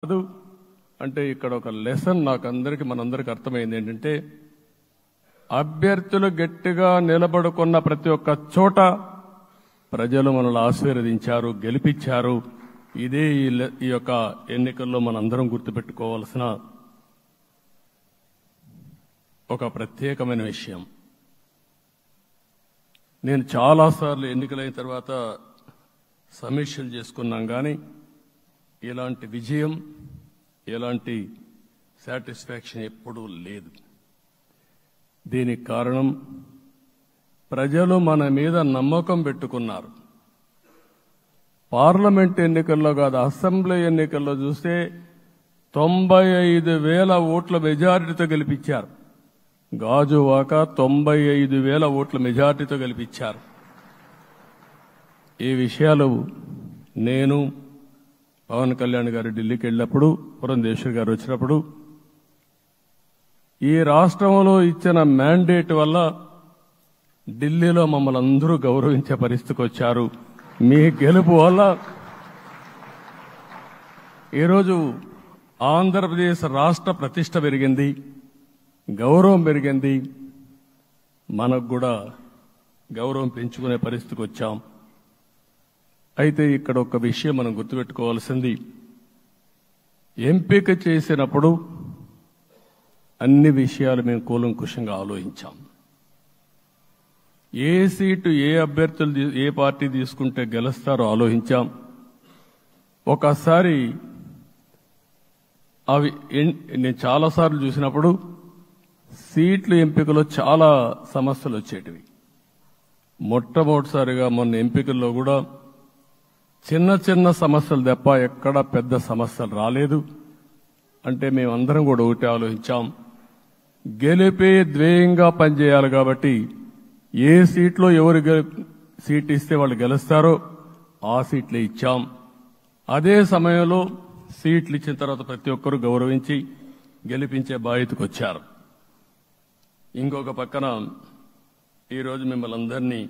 కాదు అంటే ఇక్కడ ఒక లెసన్ నాకు అందరికీ మనందరికీ అర్థమైంది ఏంటంటే అభ్యర్థులు గట్టిగా నిలబడుకున్న ప్రతి ఒక్క చోట ప్రజలు మనల్ని ఆశీర్వదించారు, గెలిపించారు. ఇదే ఈ యొక్క ఎన్నికల్లో మనందరం గుర్తుపెట్టుకోవాల్సిన ఒక ప్రత్యేకమైన విషయం. నేను చాలాసార్లు ఎన్నికలైన తర్వాత సమీక్షలు చేసుకున్నాం, కానీ ఇలాంటి విజయం, ఎలాంటి సాటిస్ఫాక్షన్ ఎప్పుడూ లేదు. దీనికి కారణం ప్రజలు మన మీద నమ్మకం పెట్టుకున్నారు. పార్లమెంట్ ఎన్నికల్లో కాదు, అసెంబ్లీ ఎన్నికల్లో చూస్తే 95,000 ఓట్ల మెజారిటీతో గెలిపించారు. గాజువాక 95,000 ఓట్ల మెజారిటీతో గెలిపించారు. ఈ విషయాలు నేను పవన్ కళ్యాణ్ గారు ఢిల్లీకి వెళ్ళినప్పుడు, పురంధేశ్వరి గారు వచ్చినప్పుడు, ఈ రాష్ట్రంలో ఇచ్చిన మ్యాండేట్ వల్ల ఢిల్లీలో మమ్మల్ని అందరూ గౌరవించే పరిస్థితికి వచ్చారు. మీ గెలుపు వల్ల ఈరోజు ఆంధ్రప్రదేశ్ రాష్ట్ర ప్రతిష్ట పెరిగింది, గౌరవం పెరిగింది. మనకు కూడా గౌరవం పెంచుకునే పరిస్థితికి వచ్చాం. అయితే ఇక్కడ ఒక విషయం మనం గుర్తుపెట్టుకోవాల్సింది, ఎంపిక చేసినప్పుడు అన్ని విషయాలు మేము కూలంకుషంగా ఆలోచించాం. ఏ సీటు ఏ అభ్యర్థులు ఏ పార్టీ తీసుకుంటే గెలుస్తారో ఆలోచించాం. ఒకసారి అవి నేను చాలాసార్లు చూసినప్పుడు సీట్ల ఎంపికలో చాలా సమస్యలు వచ్చేటివి. మొట్టమొదటిసారిగా మొన్న ఎంపికల్లో కూడా చిన్న చిన్న సమస్యలు తప్ప ఎక్కడ పెద్ద సమస్యలు రాలేదు. అంటే మేమందరం కూడా ఒకటి ఆలోచించాం, గెలిపే ధ్యేయంగా పనిచేయాలి. కాబట్టి ఏ సీట్లో ఎవరు సీట్ ఇస్తే వాళ్ళు గెలుస్తారో ఆ సీట్లే ఇచ్చాం. అదే సమయంలో సీట్లు ఇచ్చిన తర్వాత ప్రతి ఒక్కరూ గౌరవించి గెలిపించే బాధ్యతకు వచ్చారు. ఇంకొక పక్కన ఈరోజు మిమ్మల్ని అందరినీ